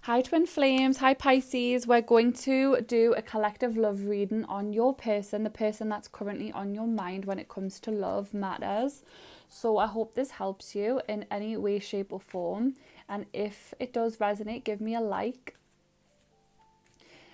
Hi Twin Flames, hi Pisces. We're going to do a collective love reading on your person, the person that's currently on your mind when it comes to love matters. So I hope this helps you in any way, shape or form. And if it does resonate, give me a like.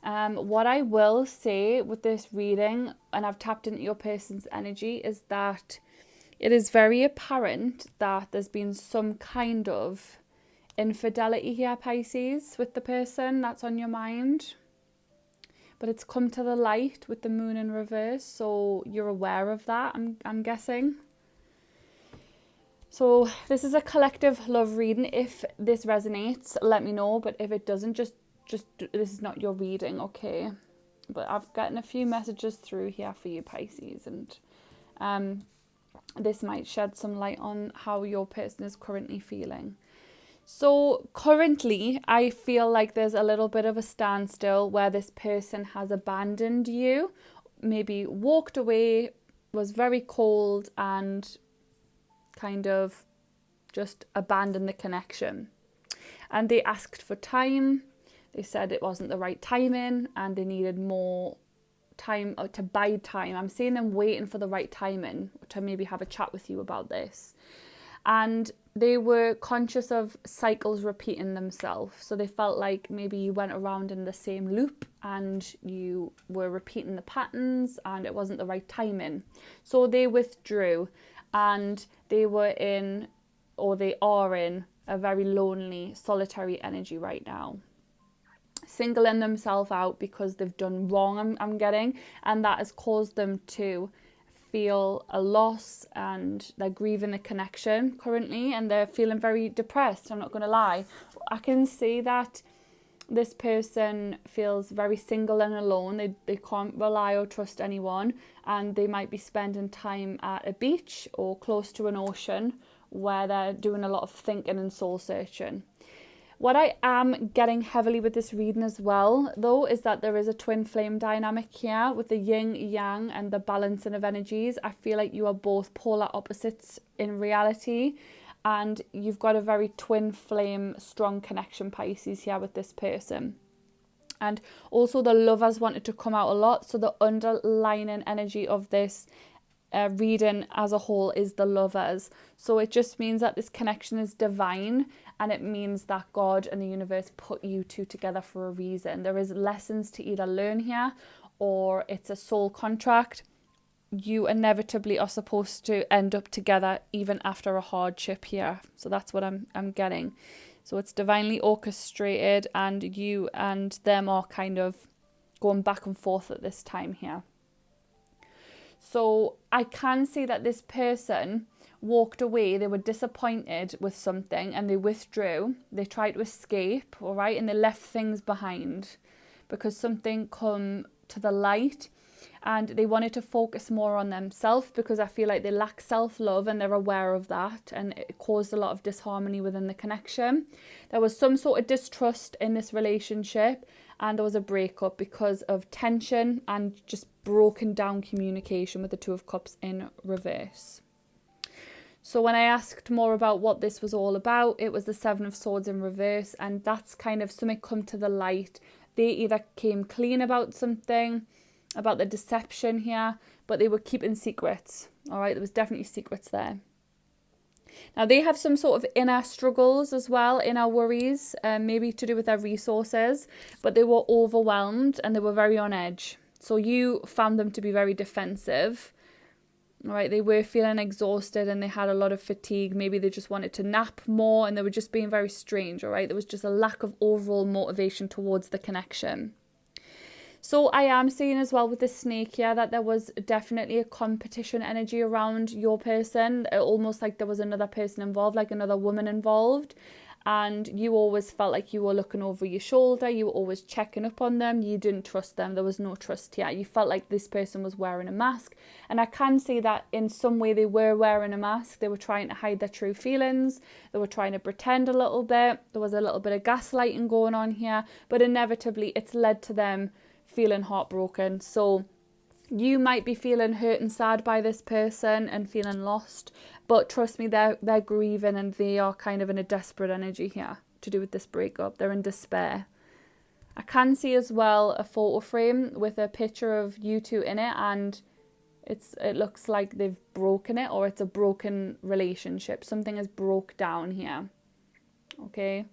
What I will say with this reading, and I've tapped into your person's energy, is that it is very apparent that there's been some kind of infidelity here, Pisces, with the person that's on your mind. But it's come to the light with the moon in reverse, so you're aware of that, I'm guessing. So this is a collective love reading. If this resonates, let me know. But if it doesn't, just this is not your reading, okay? But I've gotten a few messages through here for you, Pisces, and this might shed some light on how your person is currently feeling. So currently, I feel like there's a little bit of a standstill where this person has abandoned you, maybe walked away, was very cold, and kind of just abandoned the connection. And they asked for time. They said it wasn't the right timing and they needed more time, or to bide time. I'm seeing them waiting for the right timing to maybe have a chat with you about this. And they were conscious of cycles repeating themselves. So they felt like maybe you went around in the same loop and you were repeating the patterns and it wasn't the right timing. So they withdrew and they were in, or they are in, a very lonely, solitary energy right now. Singling themselves out because they've done wrong, I'm getting, and that has caused them to feel a loss and they're grieving the connection currently and they're feeling very depressed. I'm not going to lie. I can see that this person feels very single and alone. They can't rely or trust anyone, and they might be spending time at a beach or close to an ocean where they're doing a lot of thinking and soul searching. What I am getting heavily with this reading as well, though, is that there is a twin flame dynamic here with the yin yang and the balancing of energies. I feel like you are both polar opposites in reality, and you've got a very twin flame strong connection, Pisces, here with this person. And also the lovers wanted to come out a lot, so the underlying energy of this reading as a whole is the lovers. So it just means that this connection is divine, and it means that God and the universe put you two together for a reason. There is lessons to either learn here, or it's a soul contract. You inevitably are supposed to end up together even after a hardship here. So that's what I'm getting. So it's divinely orchestrated, and you and them are kind of going back and forth at this time here. So I can see that this person walked away. They were disappointed with something and they withdrew. They tried to escape, all right, and they left things behind because something come to the light, and they wanted to focus more on themselves because I feel like they lack self-love and they're aware of that, and it caused a lot of disharmony within the connection. There was some sort of distrust in this relationship, and there was a breakup because of tension and just broken down communication with the Two of Cups in reverse. So when I asked more about what this was all about, it was the Seven of Swords in reverse, and that's kind of something come to the light. They either came clean about something, about the deception here, but they were keeping secrets. All right, there was definitely secrets there. Now they have some sort of inner struggles as well, inner worries, maybe to do with their resources, but they were overwhelmed and they were very on edge. So you found them to be very defensive. All right, they were feeling exhausted and they had a lot of fatigue. Maybe they just wanted to nap more and they were just being very strange. All right, there was just a lack of overall motivation towards the connection. So I am seeing as well with the snake here that there was definitely a competition energy around your person, almost like there was another person involved, like another woman involved. And you always felt like you were looking over your shoulder. You were always checking up on them. You didn't trust them. There was no trust here. You felt like this person was wearing a mask. And I can see that in some way they were wearing a mask. They were trying to hide their true feelings. They were trying to pretend a little bit. There was a little bit of gaslighting going on here. But inevitably it's led to them feeling heartbroken. So you might be feeling hurt and sad by this person and feeling lost, but trust me, they're grieving and they are kind of in a desperate energy here. to do with this breakup. They're in despair. I can see as well a photo frame with a picture of you two in it, and it looks like they've broken it, or it's a broken relationship. Something has broke down here. Okay.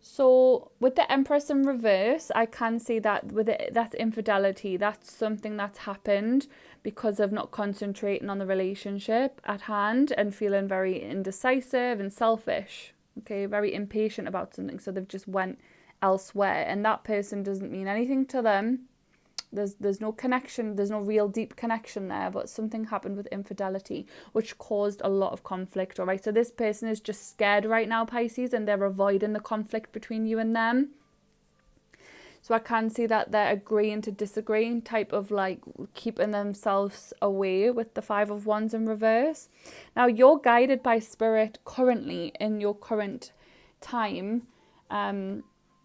So with the Empress in reverse, I can see that that's infidelity. That's something that's happened because of not concentrating on the relationship at hand and feeling very indecisive and selfish. Okay, very impatient about something. So they've just went elsewhere, and that person doesn't mean anything to them. There's no connection, there's no real deep connection there, but something happened with infidelity which caused a lot of conflict. All right, so this person is just scared right now, Pisces, and they're avoiding the conflict between you and them. So I can see that they're agreeing to disagree, type of like keeping themselves away with the Five of Wands in reverse. Now you're guided by Spirit currently in your current time,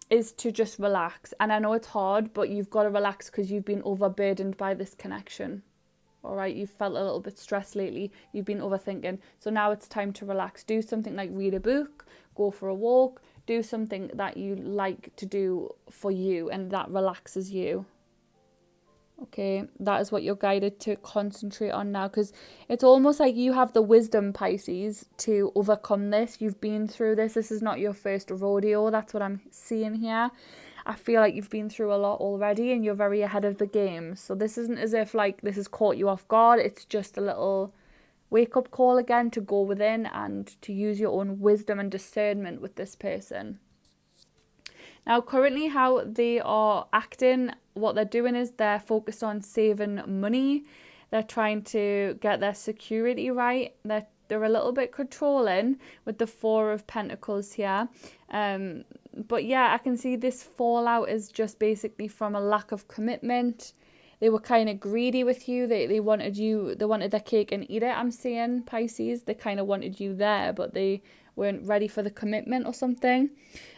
is to just relax. And I know it's hard, but you've got to relax because you've been overburdened by this connection. All right, you've felt a little bit stressed lately. You've been overthinking. So now it's time to relax. Do something like read a book, go for a walk, do something that you like to do for you and that relaxes you. Okay, that is what you're guided to concentrate on now, because it's almost like you have the wisdom, Pisces, to overcome this. You've been through this. This is not your first rodeo. That's what I'm seeing here. I feel like you've been through a lot already and you're very ahead of the game. So this isn't as if like this has caught you off guard. It's just a little wake-up call again to go within and to use your own wisdom and discernment with this person. Now, currently how they are acting, what they're doing is they're focused on saving money. They're trying to get their security right. They're a little bit controlling with the Four of Pentacles here. But yeah, I can see this fallout is just basically from a lack of commitment. They were kind of greedy with you. They wanted their cake and eat it, I'm seeing, Pisces. They kind of wanted you there, but they weren't ready for the commitment or something.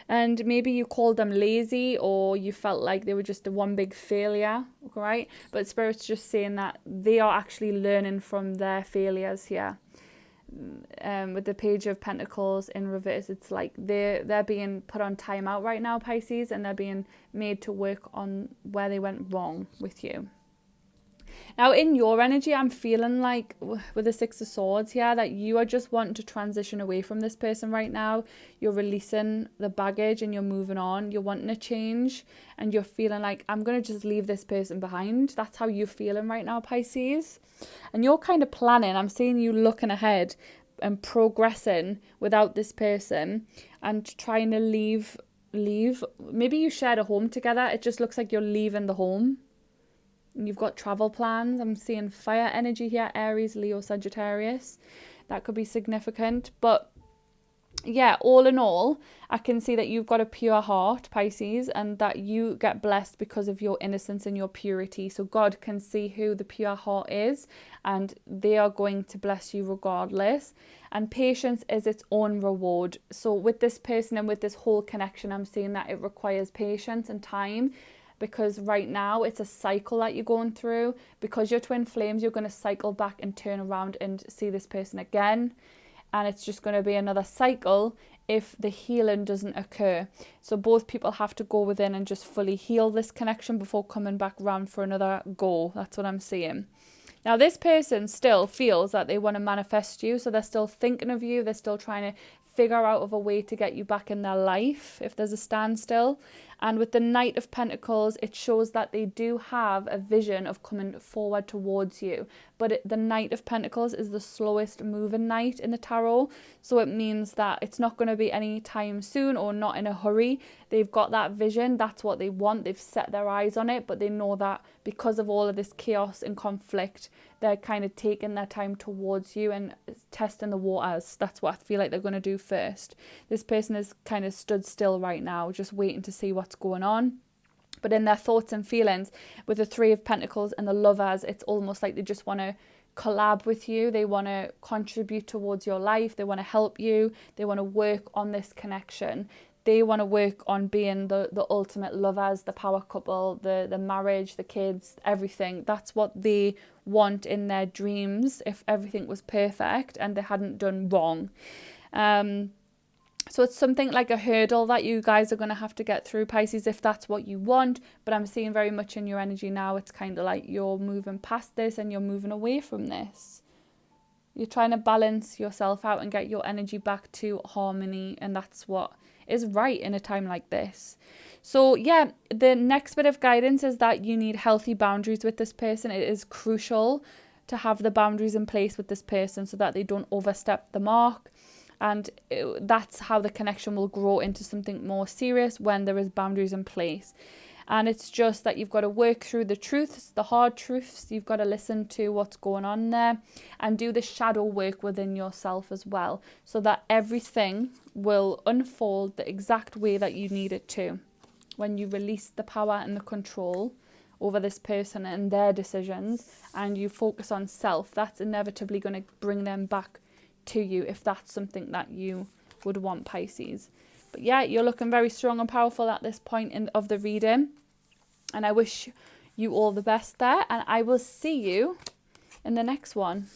And maybe you called them lazy, or you felt like they were just a one big failure, right? But Spirit's just saying that they are actually learning from their failures here. With the Page of Pentacles in reverse, it's like they're being put on timeout right now, Pisces, and they're being made to work on where they went wrong with you. Now, in your energy, I'm feeling like with the Six of Swords here that you are just wanting to transition away from this person right now. You're releasing the baggage and you're moving on. You're wanting to change and you're feeling like, I'm going to just leave this person behind. That's how you're feeling right now, Pisces. And you're kind of planning. I'm seeing you looking ahead and progressing without this person and trying to leave. Maybe you shared a home together. It just looks like you're leaving the home. You've got travel plans. I'm seeing fire energy here, Aries, Leo, Sagittarius. That could be significant. But yeah, all in all, I can see that you've got a pure heart, Pisces, and that you get blessed because of your innocence and your purity. So God can see who the pure heart is, and they are going to bless you regardless. And patience is its own reward. So with this person and with this whole connection, I'm seeing that it requires patience and time. Because right now it's a cycle that you're going through. Because you're twin flames, you're going to cycle back and turn around and see this person again. And it's just going to be another cycle if the healing doesn't occur. So both people have to go within and just fully heal this connection before coming back around for another go. That's what I'm seeing. Now, this person still feels that they want to manifest you. So they're still thinking of you. They're still trying to figure out of a way to get you back in their life if there's a standstill. And with the Knight of Pentacles, it shows that they do have a vision of coming forward towards you. But the Knight of Pentacles is the slowest moving knight in the tarot. So it means that it's not going to be any time soon or not in a hurry. They've got that vision. That's what they want. They've set their eyes on it. But they know that because of all of this chaos and conflict, they're kind of taking their time towards you and testing the waters. That's what I feel like they're going to do first. This person is kind of stood still right now, just waiting to see what's going on. But in their thoughts and feelings, with the Three of Pentacles and the Lovers, it's almost like they just want to collab with you. They want to contribute towards your life. They want to help you. They want to work on this connection. They want to work on being the ultimate lovers, the power couple, the marriage, the kids, everything. That's what they want in their dreams if everything was perfect and they hadn't done wrong. So it's something like a hurdle that you guys are going to have to get through, Pisces, if that's what you want. But I'm seeing very much in your energy now, it's kind of like you're moving past this and you're moving away from this. You're trying to balance yourself out and get your energy back to harmony. And that's what is right in a time like this. So yeah, the next bit of guidance is that you need healthy boundaries with this person. It is crucial to have the boundaries in place with this person so that they don't overstep the mark. And that's how the connection will grow into something more serious, when there is boundaries in place. And it's just that you've got to work through the truths, the hard truths. You've got to listen to what's going on there and do the shadow work within yourself as well, so that everything will unfold the exact way that you need it to. When you release the power and the control over this person and their decisions, and you focus on self, that's inevitably going to bring them back to you, if that's something that you would want, Pisces. But yeah, you're looking very strong and powerful at this point of the reading, and I wish you all the best there, and I will see you in the next one.